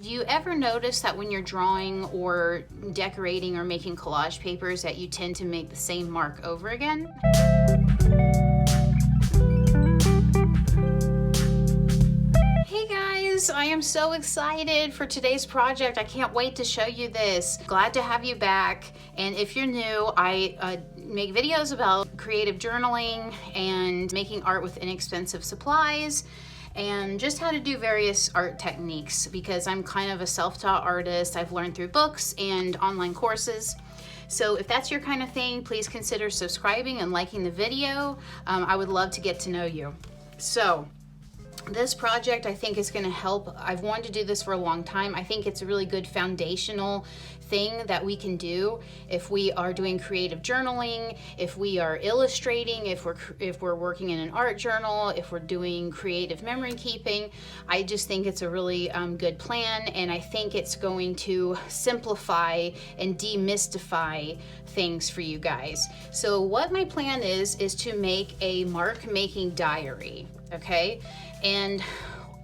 Do you ever notice that when you're drawing or decorating or making collage papers that you tend to make the same mark over again? Hey guys, I am so excited for today's project. I can't wait to show you this. Glad to have you back. And if you're new, I make videos about creative journaling and making art with inexpensive supplies, and just how to do various art techniques, because I'm kind of a self-taught artist. I've learned through books and online courses. So if that's your kind of thing, please consider subscribing and liking the video. I would love to get to know you. So this project I think is going to help. I've wanted to do this for a long time. I think it's a really good foundational thing that we can do if we are doing creative journaling, if we are illustrating, if we're working in an art journal, if we're doing creative memory keeping. I just think it's a really good plan, and I think it's going to simplify and demystify things for you guys. So what my plan is to make a mark making diary, okay? And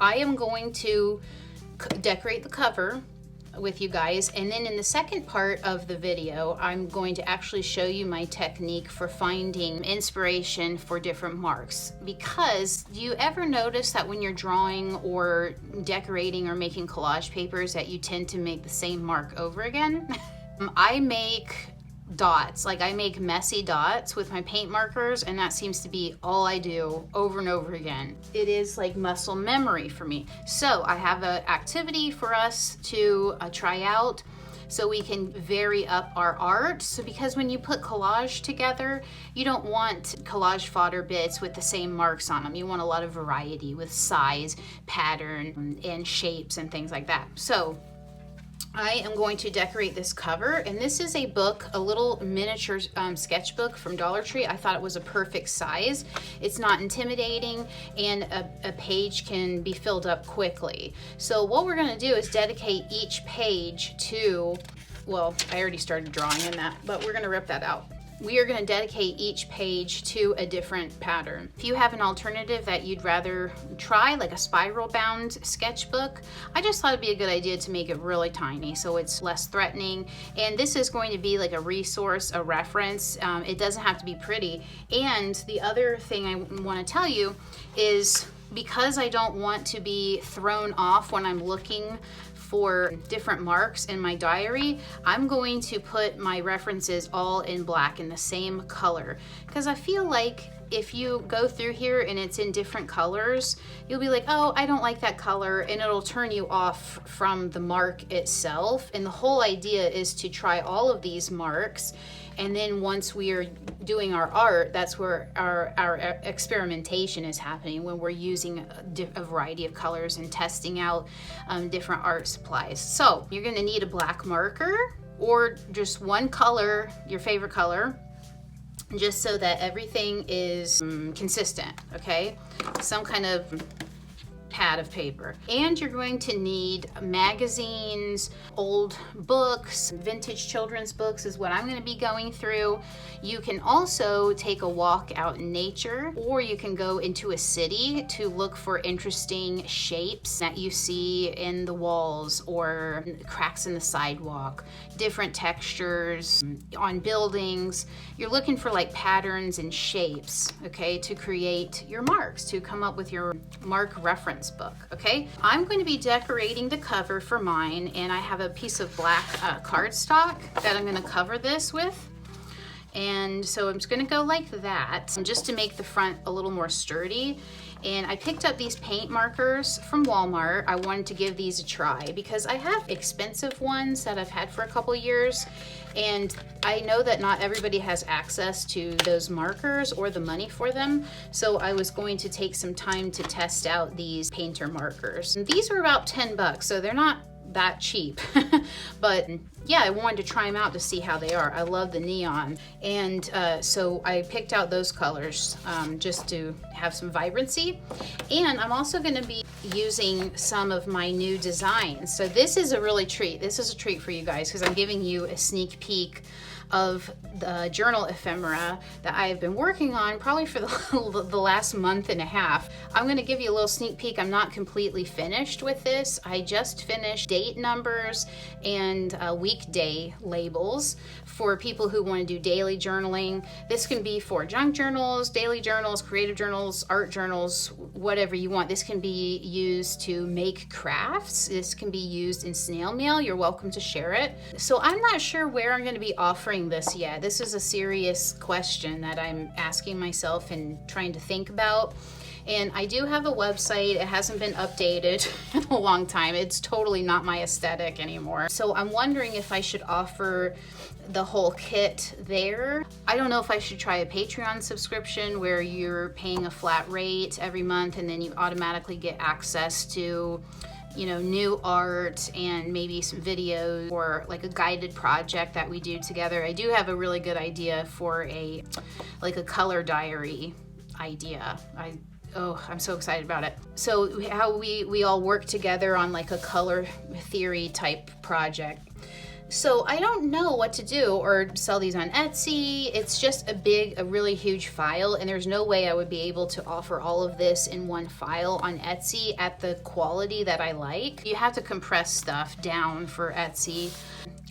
I am going to decorate the cover with you guys, and then in the second part of the video I'm going to actually show you my technique for finding inspiration for different marks. Because do you ever notice that when you're drawing or decorating or making collage papers that you tend to make the same mark over again? I make dots, like I make messy dots with my paint markers, and that seems to be all I do over and over again. It is like muscle memory for me. So I have an activity for us to try out so we can vary up our art. So because when you put collage together, you don't want collage fodder bits with the same marks on them. You want a lot of variety with size, pattern, and shapes and things like that. So I am going to decorate this cover, and this is a book, a little miniature sketchbook from Dollar Tree. I thought it was a perfect size. It's not intimidating, and a page can be filled up quickly. So what we're going to do is dedicate each page to, well, I already started drawing in that, but we're going to rip that out. We are going to dedicate each page to a different pattern. If you have an alternative that you'd rather try, like a spiral bound sketchbook, I just thought it'd be a good idea to make it really tiny so it's less threatening. And this is going to be like a resource, a reference. It doesn't have to be pretty. And the other thing I want to tell you is, because I don't want to be thrown off when I'm looking for different marks in my diary, I'm going to put my references all in black in the same color, because I feel like if you go through here and it's in different colors, you'll be like, oh, I don't like that color, and it'll turn you off from the mark itself. And the whole idea is to try all of these marks, and then once we are doing our art, that's where our experimentation is happening, when we're using a variety of colors and testing out different art supplies. So you're gonna need a black marker, or just one color, your favorite color, just so that everything is consistent, okay? Some kind of pad of paper. And you're going to need magazines, old books, vintage children's books is what I'm going to be going through. You can also take a walk out in nature, or you can go into a city to look for interesting shapes that you see in the walls or cracks in the sidewalk, different textures on buildings. You're looking for like patterns and shapes, okay, to create your marks, to come up with your mark reference book, okay? I'm going to be decorating the cover for mine, and I have a piece of black cardstock that I'm going to cover this with. And so I'm just going to go like that, just to make the front a little more sturdy. And I picked up these paint markers from Walmart. I wanted to give these a try because I have expensive ones that I've had for a couple years, and I know that not everybody has access to those markers or the money for them. So I was going to take some time to test out these painter markers. And these are about $10, so they're not that cheap. But yeah, I wanted to try them out to see how they are. I love the neon. And so I picked out those colors just to have some vibrancy. And I'm also going to be using some of my new designs. So this is a really treat. This is a treat for you guys because I'm giving you a sneak peek of the journal ephemera that I've been working on probably for the last month and a half. I'm going to give you a little sneak peek. I'm not completely finished with this. I just finished date numbers and weekday labels for people who want to do daily journaling. This can be for junk journals, daily journals, creative journals, art journals, whatever you want. This can be used to make crafts. This can be used in snail mail. You're welcome to share it. So I'm not sure where I'm going to be offering this yet. This is a serious question that I'm asking myself and trying to think about. And I do have a website. It hasn't been updated in a long time. It's totally not my aesthetic anymore. So I'm wondering if I should offer the whole kit there. I don't know if I should try a Patreon subscription where you're paying a flat rate every month and then you automatically get access to, you know, new art and maybe some videos or like a guided project that we do together. I do have a really good idea for a color diary idea. I'm so excited about it. So how we all work together on like a color theory type project. So I don't know what to do or sell these on Etsy. It's just a really huge file, and there's no way I would be able to offer all of this in one file on Etsy at the quality that I like. You have to compress stuff down for Etsy.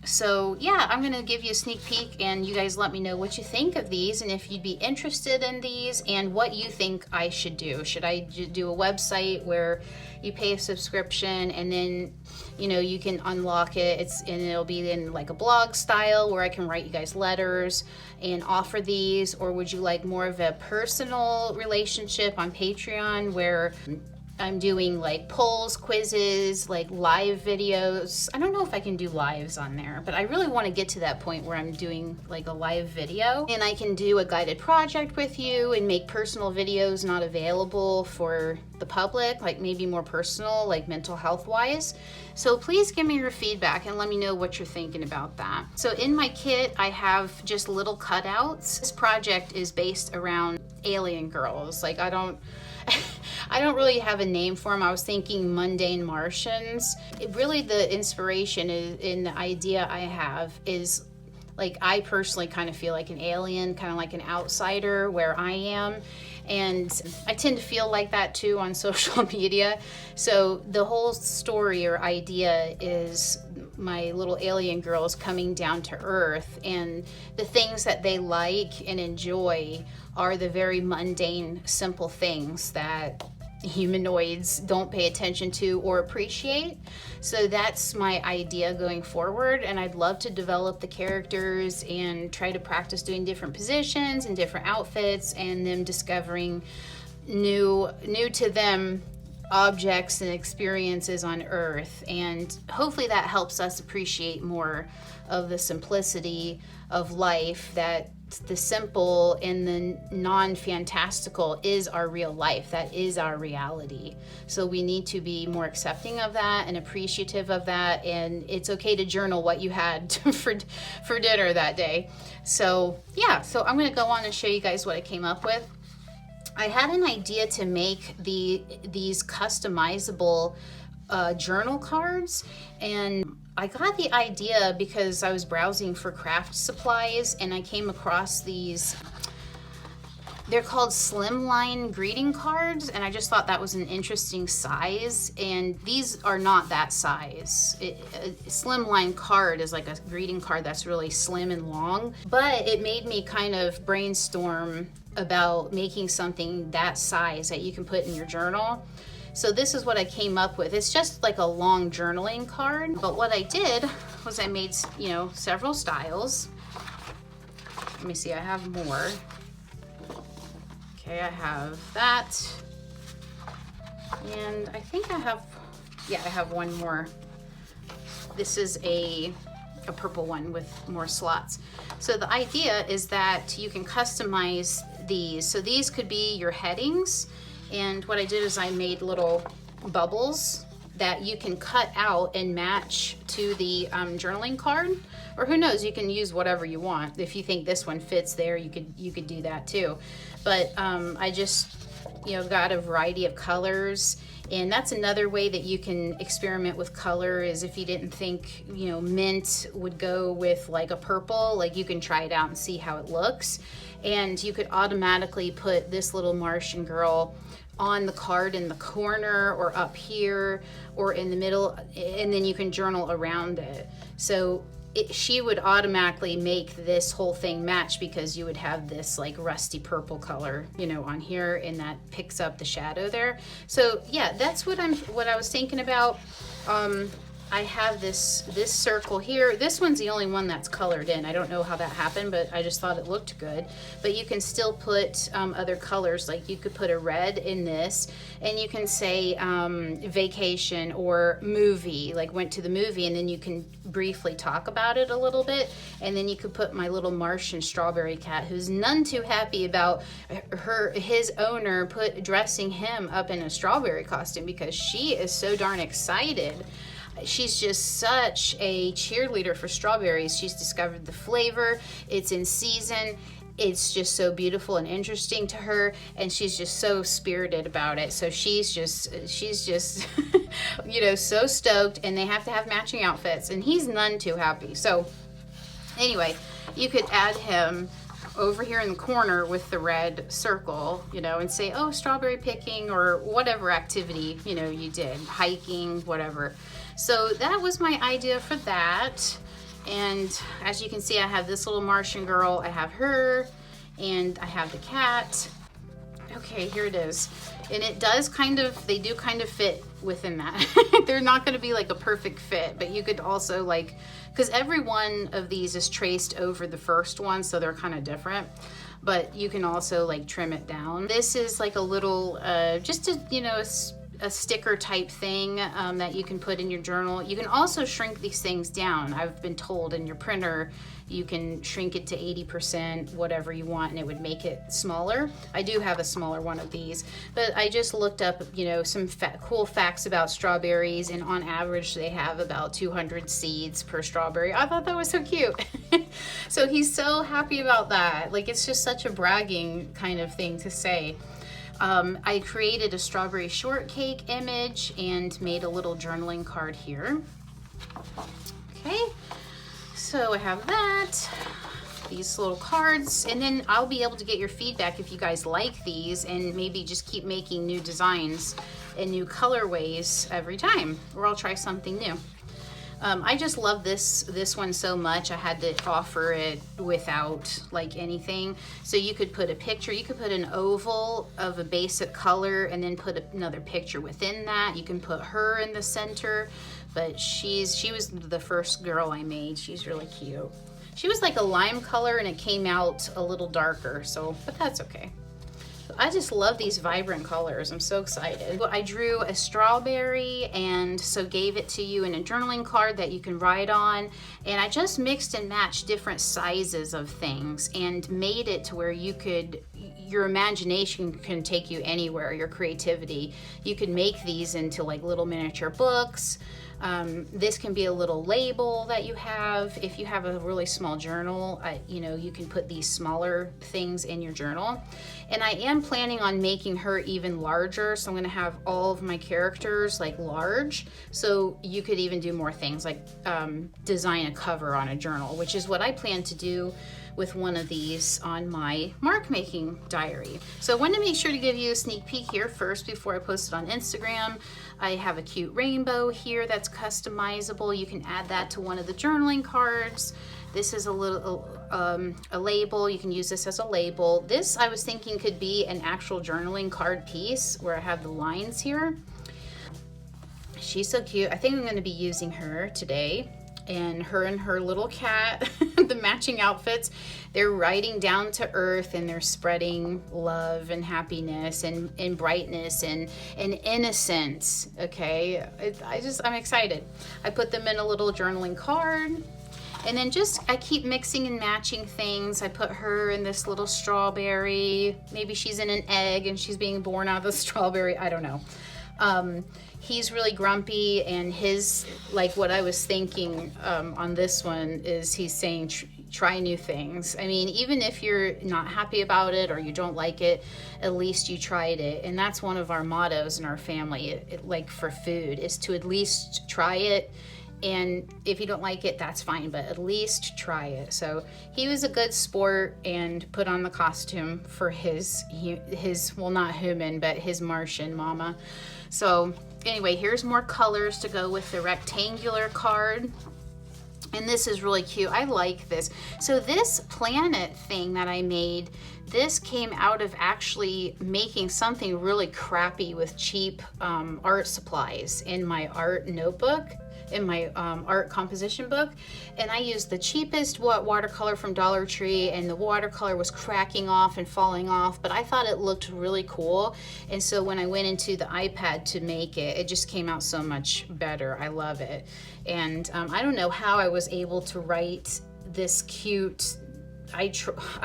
So yeah, I'm gonna give you a sneak peek and you guys let me know what you think of these and if you'd be interested in these and what you think I should do. Should I do a website where you pay a subscription and then, you know, you can unlock it, and it'll be in like a blog style where I can write you guys letters and offer these? Or would you like more of a personal relationship on Patreon where I'm doing like polls, quizzes, like live videos? I don't know if I can do lives on there, but I really want to get to that point where I'm doing like a live video and I can do a guided project with you and make personal videos not available for the public, like maybe more personal, like mental health wise. So please give me your feedback and let me know what you're thinking about that. So in my kit, I have just little cutouts. This project is based around alien girls. Like I don't really have a name for them. I was thinking mundane Martians. Really the inspiration in the idea I have is like I personally kind of feel like an alien, kind of like an outsider where I am. And I tend to feel like that too on social media. So the whole story or idea is my little alien girls coming down to Earth, and the things that they like and enjoy are the very mundane, simple things that humanoids don't pay attention to or appreciate. So that's my idea going forward, and I'd love to develop the characters and try to practice doing different positions and different outfits and them discovering new to them objects and experiences on Earth. And hopefully that helps us appreciate more of the simplicity of life, that the simple and the non-fantastical is our real life. That is our reality. So we need to be more accepting of that and appreciative of that. And it's okay to journal what you had for dinner that day. So yeah, so I'm gonna go on and show you guys what I came up with. I had an idea to make these customizable journal cards, and I got the idea because I was browsing for craft supplies and I came across these. They're called slimline greeting cards, and I just thought that was an interesting size, and these are not that size. A slimline card is like a greeting card that's really slim and long, but it made me kind of brainstorm about making something that size that you can put in your journal. So this is what I came up with. It's just like a long journaling card, but what I did was I made, you know, several styles. Let me see, I have more. Okay, I have that. And I think I have one more. This is a purple one with more slots. So the idea is that you can customize these. So these could be your headings. And what I did is I made little bubbles that you can cut out and match to the journaling card. Or who knows, you can use whatever you want. If you think this one fits there, you could do that too. But I just, you know, got a variety of colors. And that's another way that you can experiment with color, is if you didn't think, you know, mint would go with like a purple, like you can try it out and see how it looks. And you could automatically put this little Martian girl on the card in the corner or up here or in the middle, and then you can journal around it. So she would automatically make this whole thing match, because you would have this like rusty purple color, you know, on here, and that picks up the shadow there. So yeah, that's what I was thinking about. I have this circle here. This one's the only one that's colored in. I don't know how that happened, but I just thought it looked good. But you can still put other colors, like you could put a red in this, and you can say vacation or movie, like went to the movie, and then you can briefly talk about it a little bit. And then you could put my little Martian strawberry cat, who's none too happy about his owner dressing him up in a strawberry costume, because she is so darn excited. She's just such a cheerleader for strawberries. She's discovered the flavor. It's in season. It's just so beautiful and interesting to her, and she's just so spirited about it. So she's just you know, so stoked, and they have to have matching outfits, and he's none too happy. So anyway, you could add him over here in the corner with the red circle, you know, and say, oh, strawberry picking, or whatever activity, you know, you did, hiking, whatever. So that was my idea for that. And as you can see, I have this little Martian girl, I have her, and I have the cat. Okay, here it is. And it does they do kind of fit within that. They're not gonna be like a perfect fit, but you could also like, because every one of these is traced over the first one, so they're kind of different. But you can also like trim it down. This is like a little, just a, you know, a sticker type thing that you can put in your journal. You can also shrink these things down. I've been told in your printer, you can shrink it to 80%, whatever you want, and it would make it smaller. I do have a smaller one of these, but I just looked up, you know, some cool facts about strawberries, and on average, they have about 200 seeds per strawberry. I thought that was so cute. So he's so happy about that. Like, it's just such a bragging kind of thing to say. I created a strawberry shortcake image and made a little journaling card here. Okay, so I have that, these little cards, and then I'll be able to get your feedback if you guys like these, and maybe just keep making new designs and new colorways every time, or I'll try something new. I just love this one so much. I had to offer it without like anything. So you could put a picture, you could put an oval of a basic color and then put another picture within that. You can put her in the center, but she was the first girl I made. She's really cute. She was like a lime color and it came out a little darker, so, but that's okay. I just love these vibrant colors. I'm so excited. I drew a strawberry and so gave it to you in a journaling card that you can write on. And I just mixed and matched different sizes of things and made it to where you could, your imagination can take you anywhere, your creativity. You could make these into like little miniature books. This can be a little label that you have. If you have a really small journal, you know, you can put these smaller things in your journal. And I am planning on making her even larger. So I'm gonna have all of my characters like large. So you could even do more things like design a cover on a journal, which is what I plan to do with one of these on my mark making diary. So I wanted to make sure to give you a sneak peek here first before I post it on Instagram. I have a cute rainbow here that's customizable. You can add that to one of the journaling cards. This is a little a label. You can use this as a label. This I was thinking could be an actual journaling card piece where I have the lines here. She's so cute. I think I'm going to be using her today. And her little cat, the matching outfits, they're riding down to earth and they're spreading love and happiness and brightness and innocence, okay? I'm excited. I put them in a little journaling card. And then I keep mixing and matching things. I put her in this little strawberry. Maybe she's in an egg and she's being born out of the strawberry. I don't know. He's really grumpy, and his, like, what I was thinking on this one is he's saying try new things. I mean, even if you're not happy about it or you don't like it, at least you tried it. And that's one of our mottos in our family, like for food, is to at least try it. And if you don't like it, that's fine, but at least try it. So he was a good sport and put on the costume for his well, not human, but his Martian mama. So anyway, here's more colors to go with the rectangular card. And this is really cute. I like this. So this planet thing that I made, this came out of actually making something really crappy with cheap art supplies in my art notebook, in my art composition book. And I used the cheapest watercolor from Dollar Tree, and the watercolor was cracking off and falling off, but I thought it looked really cool. And so when I went into the iPad to make it, it just came out so much better. I love it. And I don't know how I was able to write this cute, I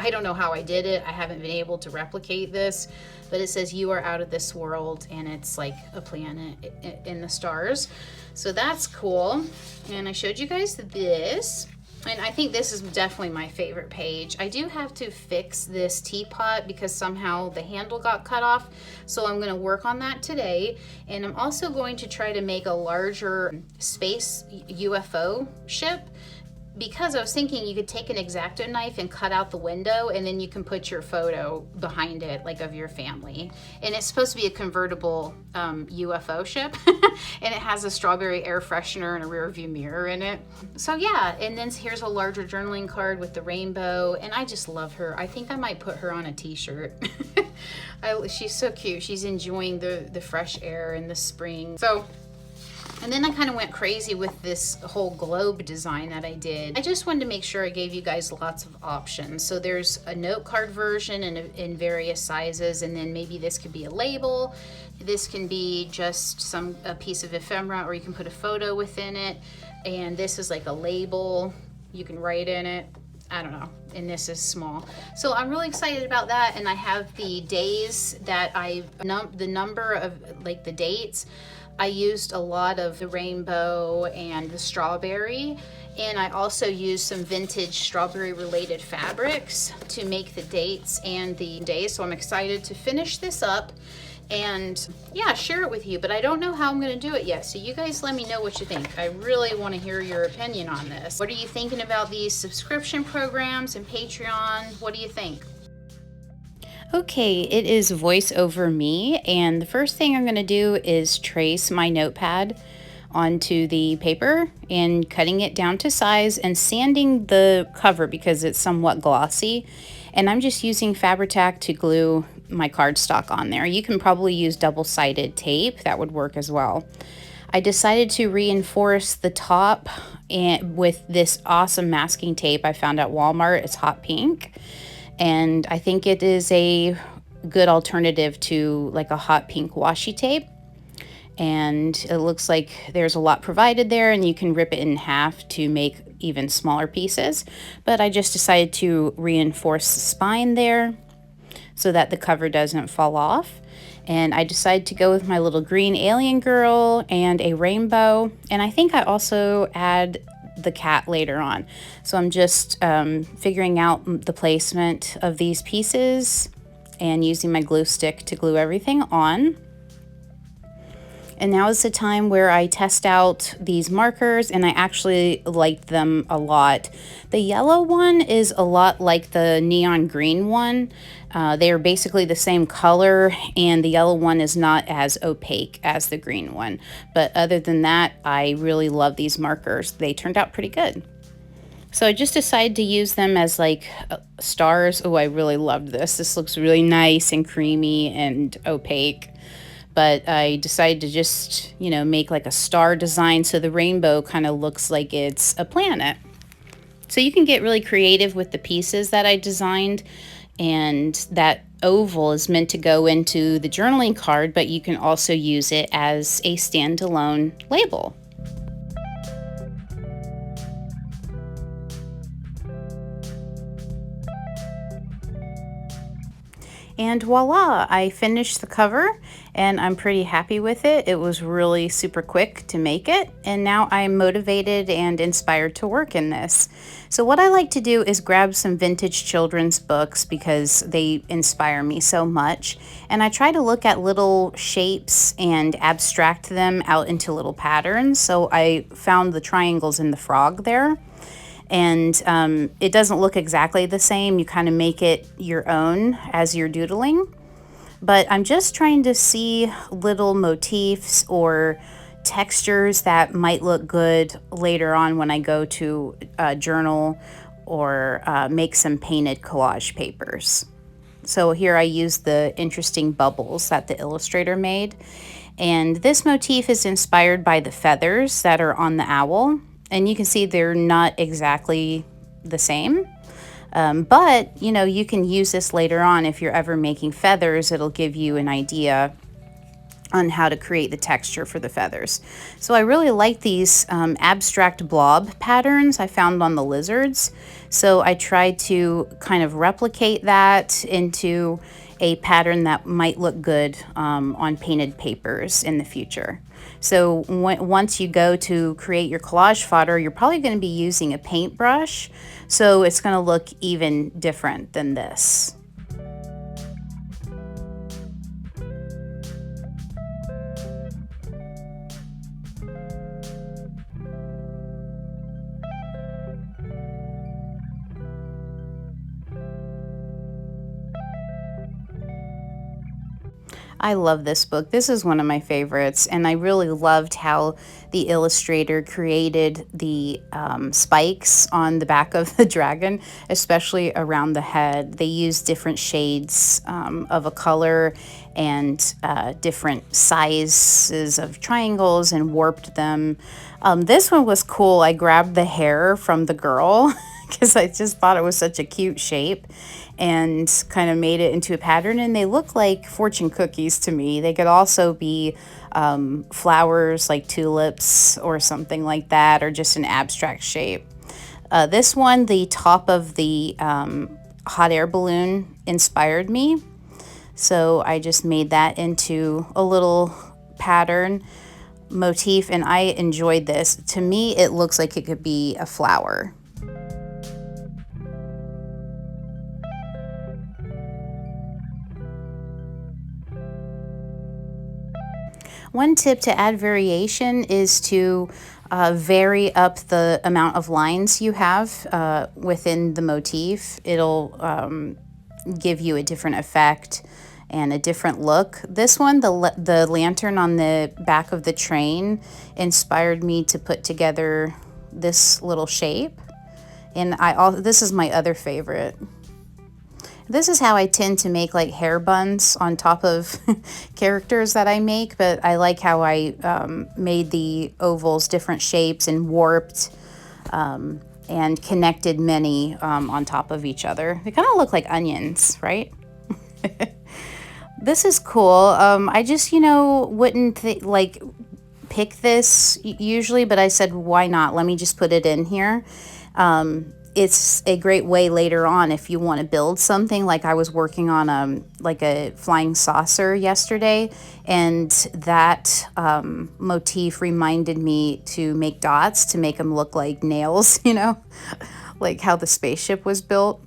don't know how I did it. I haven't been able to replicate this, but it says you are out of this world, and it's like a planet in the stars. So that's cool. And I showed you guys this, and I think this is definitely my favorite page. I do have to fix this teapot because somehow the handle got cut off. So I'm gonna work on that today. And I'm also going to try to make a larger space UFO ship, because I was thinking you could take an X-Acto knife and cut out the window, and then you can put your photo behind it, like of your family. And it's supposed to be a convertible UFO ship, and it has a strawberry air freshener and a rear view mirror in it. So yeah, and then here's a larger journaling card with the rainbow, and I just love her. I think I might put her on a t-shirt. She's so cute. She's enjoying the fresh air in the spring. So, and then I kind of went crazy with this whole globe design that I did. I just wanted to make sure I gave you guys lots of options. So there's a note card version in various sizes, and then maybe this could be a label. This can be just a piece of ephemera, or you can put a photo within it. And this is like a label. You can write in it. I don't know, and this is small. So I'm really excited about that, and I have the days that the number of, like, the dates. I used a lot of the rainbow and the strawberry, and I also used some vintage strawberry related fabrics to make the dates and the days. So I'm excited to finish this up and yeah, share it with you, but I don't know how I'm gonna do it yet. So you guys let me know what you think. I really wanna hear your opinion on this. What are you thinking about these subscription programs and Patreon? What do you think? Okay, it is voice over me, and the first thing I'm going to do is trace my notepad onto the paper and cutting it down to size and sanding the cover because it's somewhat glossy. And I'm just using Fabri-Tac to glue my cardstock on there. You can probably use double-sided tape. That would work as well. I decided to reinforce the top with this awesome masking tape I found at Walmart. It's hot pink. And I think it is a good alternative to like a hot pink washi tape. And it looks like there's a lot provided there, and you can rip it in half to make even smaller pieces. But I just decided to reinforce the spine there so that the cover doesn't fall off. And I decided to go with my little green alien girl and a rainbow. And I think I also add the cat later on. So I'm just figuring out the placement of these pieces and using my glue stick to glue everything on. And now is the time where I test out these markers, and I actually like them a lot. The yellow one is a lot like the neon green one. They are basically the same color, and the yellow one is not as opaque as the green one. But other than that, I really love these markers. They turned out pretty good. So I just decided to use them as like stars. Oh, I really loved this. This looks really nice and creamy and opaque. But I decided to just, you know, make like a star design so the rainbow kind of looks like it's a planet. So you can get really creative with the pieces that I designed, and that oval is meant to go into the journaling card, but you can also use it as a standalone label. And voila, I finished the cover and I'm pretty happy with it. It was really super quick to make it, and now I'm motivated and inspired to work in this. So what I like to do is grab some vintage children's books because they inspire me so much, and I try to look at little shapes and abstract them out into little patterns. So I found the triangles in the frog there, and it doesn't look exactly the same. You kind of make it your own as you're doodling. But I'm just trying to see little motifs or textures that might look good later on when I go to journal or make some painted collage papers. So here I use the interesting bubbles that the illustrator made. And this motif is inspired by the feathers that are on the owl. And you can see they're not exactly the same. But, you know, you can use this later on if you're ever making feathers. It'll give you an idea on how to create the texture for the feathers. So I really like these abstract blob patterns I found on the lizards. So I tried to kind of replicate that into a pattern that might look good on painted papers in the future. So once you go to create your collage fodder, you're probably going to be using a paintbrush. So it's going to look even different than this. I love this book. This is one of my favorites, and I really loved how the illustrator created the spikes on the back of the dragon, especially around the head. They used different shades of a color and different sizes of triangles and warped them. This one was cool. I grabbed the hair from the girl because I just thought it was such a cute shape, and kind of made it into a pattern, and they look like fortune cookies to me. They could also be flowers like tulips or something like that, or just an abstract shape. This one, the top of the hot air balloon inspired me, so I just made that into a little pattern motif, and I enjoyed this. To me, it looks like it could be a flower. One tip to add variation is to vary up the amount of lines you have within the motif. It'll give you a different effect and a different look. This one, the lantern on the back of the train, inspired me to put together this little shape. And this is my other favorite. This is how I tend to make like hair buns on top of characters that I make, but I like how I made the ovals different shapes and warped and connected many on top of each other. They kind of look like onions, right? This is cool. I just, you know, wouldn't like pick this usually, but I said, why not? Let me just put it in here. It's a great way later on if you want to build something. Like I was working on like a flying saucer yesterday, and that motif reminded me to make dots to make them look like nails, you know, like how the spaceship was built.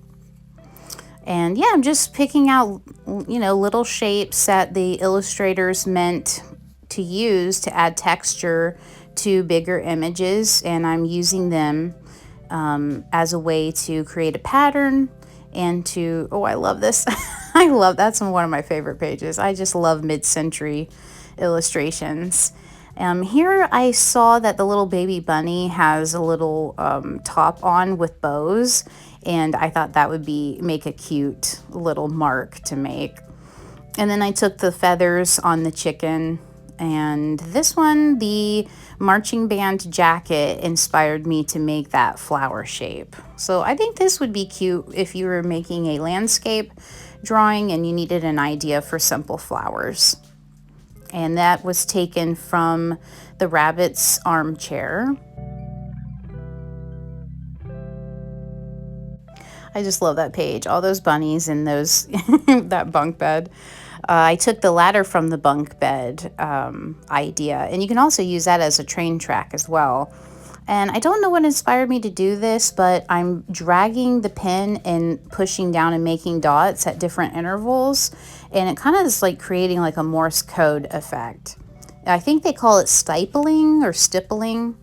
And yeah, I'm just picking out, you know, little shapes that the illustrators meant to use to add texture to bigger images, and I'm using them as a way to create a pattern and to, oh, I love this. That's one of my favorite pages. I just love mid-century illustrations. Here I saw that the little baby bunny has a little top on with bows, and I thought that would make a cute little mark to make. And then I took the feathers on the chicken, and this one, the marching band jacket, inspired me to make that flower shape. So I think this would be cute if you were making a landscape drawing and you needed an idea for simple flowers. And that was taken from the rabbit's armchair. I just love that page. All those bunnies and those that bunk bed. I took the ladder from the bunk bed idea, and you can also use that as a train track as well. And I don't know what inspired me to do this, but I'm dragging the pen and pushing down and making dots at different intervals, and it kind of is like creating like a Morse code effect. I think they call it stipling or stippling.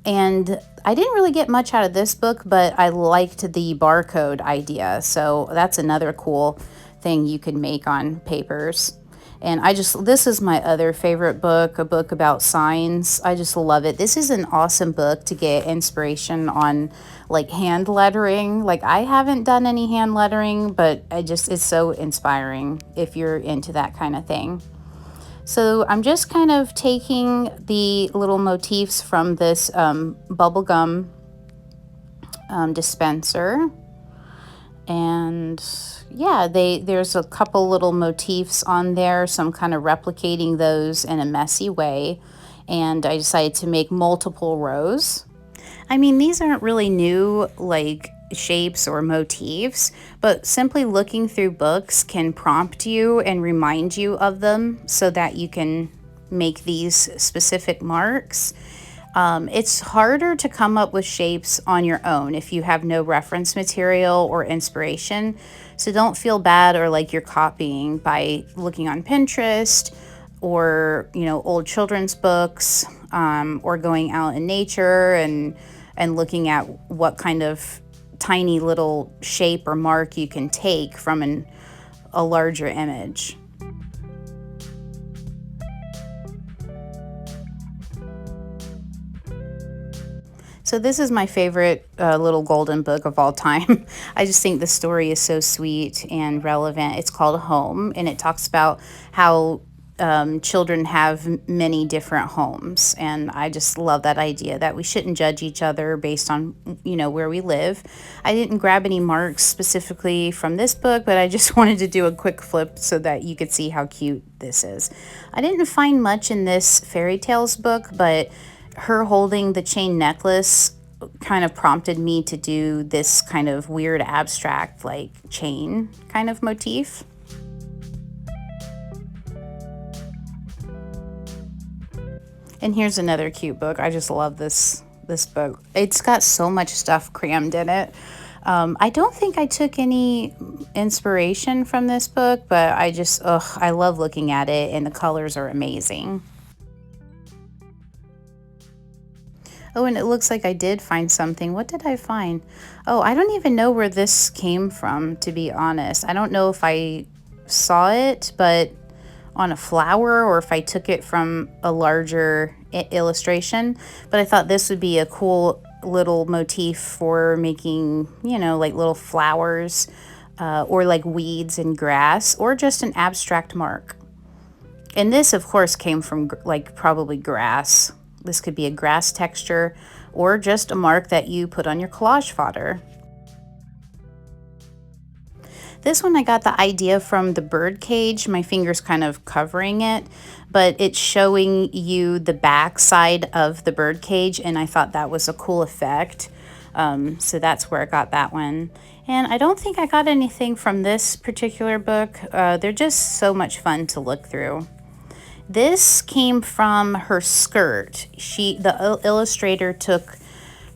And I didn't really get much out of this book, but I liked the barcode idea. So that's another cool thing you can make on papers. And this is my other favorite book, a book about signs. I just love it. This is an awesome book to get inspiration on like hand lettering. Like I haven't done any hand lettering, but it's so inspiring if you're into that kind of thing. So I'm just kind of taking the little motifs from this bubblegum dispenser. And yeah, there's a couple little motifs on there, so I'm kind of replicating those in a messy way. And I decided to make multiple rows. I mean, these aren't really new, like shapes or motifs, but simply looking through books can prompt you and remind you of them so that you can make these specific marks. It's harder to come up with shapes on your own if you have no reference material or inspiration, so don't feel bad or like you're copying by looking on Pinterest or old children's books, or going out in nature and looking at what kind of tiny little shape or mark you can take from a larger image. So this is my favorite little golden book of all time. I just think the story is so sweet and relevant. It's called Home, and it talks about how children have many different homes, and I just love that idea that we shouldn't judge each other based on where we live. I didn't grab any marks specifically from this book, but I just wanted to do a quick flip so that you could see how cute this is. I didn't find much in this fairy tales book, but her holding the chain necklace kind of prompted me to do this kind of weird abstract like chain kind of motif. And here's another cute book. I just love this book. It's got so much stuff crammed in it. I don't think I took any inspiration from this book, but I love looking at it, and the colors are amazing. Oh, and it looks like I did find something. What did I find? Oh, I don't even know where this came from, to be honest. I don't know if I saw it, but on a flower, or if I took it from a larger illustration, but I thought this would be a cool little motif for making, like little flowers, or like weeds and grass, or just an abstract mark. And this, of course, came from like probably grass. This could be a grass texture, or just a mark that you put on your collage fodder. This one I got the idea from the bird cage. My finger's kind of covering it, but it's showing you the back side of the bird cage, and I thought that was a cool effect. So that's where I got that one. And I don't think I got anything from this particular book. They're just so much fun to look through. This came from her skirt. The illustrator took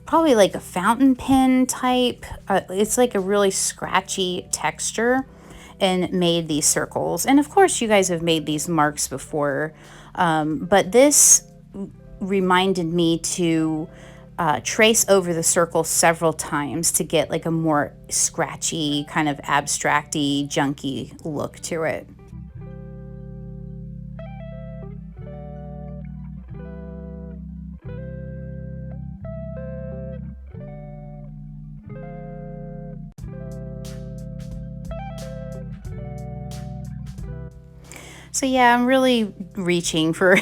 probably like a fountain pen type. It's like a really scratchy texture, and made these circles. And of course you guys have made these marks before, but this reminded me to trace over the circle several times to get like a more scratchy, kind of abstracty, junky look to it. So yeah, I'm really reaching for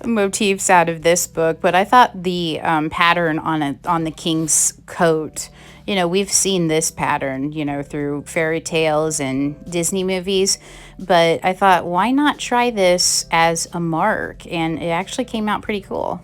motifs out of this book, but I thought the pattern on the king's coat, we've seen this pattern, through fairy tales and Disney movies, but I thought, why not try this as a mark? And it actually came out pretty cool.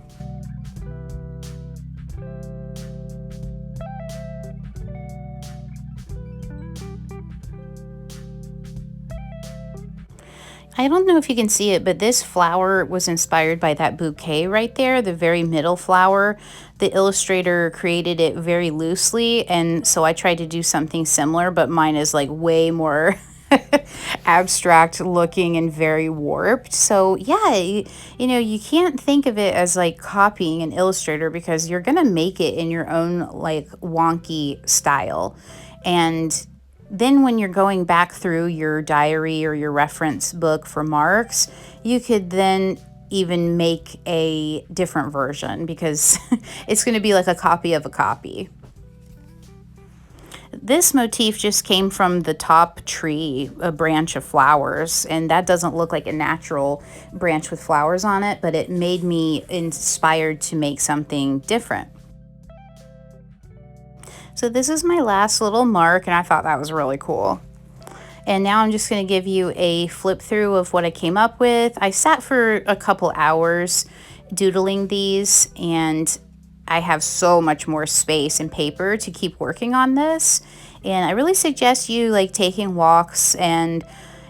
I don't know if you can see it, but this flower was inspired by that bouquet right there, the very middle flower. The illustrator created it very loosely, and so I tried to do something similar, but mine is like way more abstract looking and very warped. So yeah, you know, you can't think of it as like copying an illustrator because you're gonna make it in your own like wonky style. And then when you're going back through your diary or your reference book for marks, you could then even make a different version because it's going to be like a copy of a copy. This motif just came from the top tree, a branch of flowers, and that doesn't look like a natural branch with flowers on it, but it made me inspired to make something different. So this is my last little mark, and I thought that was really cool. And now I'm just going to give you a flip through of what I came up with. I sat for a couple hours doodling these, and I have so much more space and paper to keep working on this. And I really suggest you like taking walks, and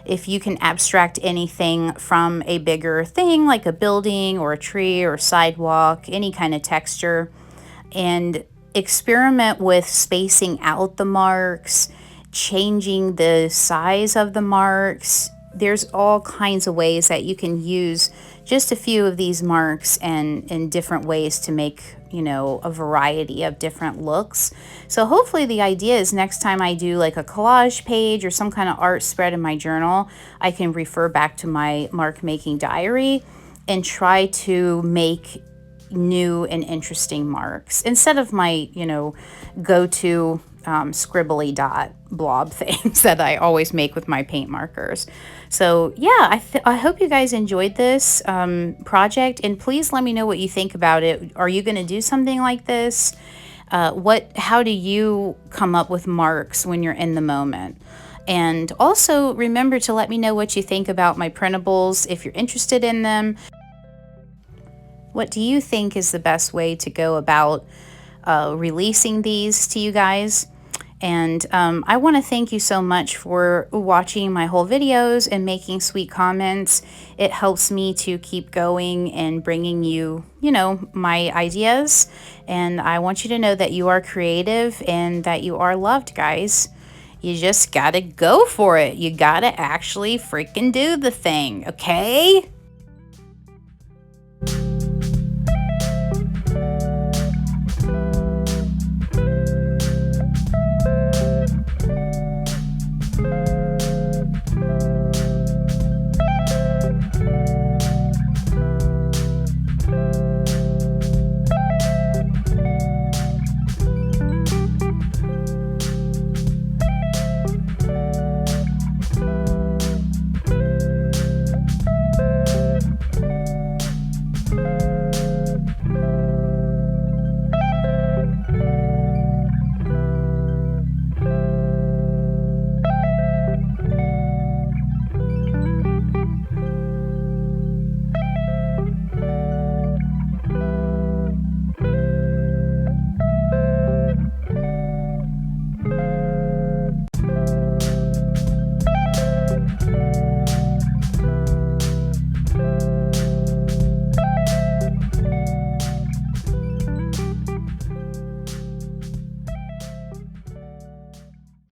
if you can abstract anything from a bigger thing like a building or a tree or sidewalk, any kind of texture, and experiment with spacing out the marks, changing the size of the marks. There's all kinds of ways that you can use just a few of these marks and in different ways to make, you know, a variety of different looks. So hopefully the idea is next time I do like a collage page or some kind of art spread in my journal, I can refer back to my mark making diary and try to make new and interesting marks instead of my, you know, go-to scribbly dot blob things that I always make with my paint markers. So yeah, I hope you guys enjoyed this project, and please let me know what you think about it. Are you going to do something like this? How do you come up with marks when you're in the moment? And also remember to let me know what you think about my printables if you're interested in them. What do you think is the best way to go about releasing these to you guys? And I want to thank you so much for watching my whole videos and making sweet comments. It helps me to keep going and bringing you, you know, my ideas. And I want you to know that you are creative and that you are loved, guys. You just gotta go for it. You gotta actually freaking do the thing, okay?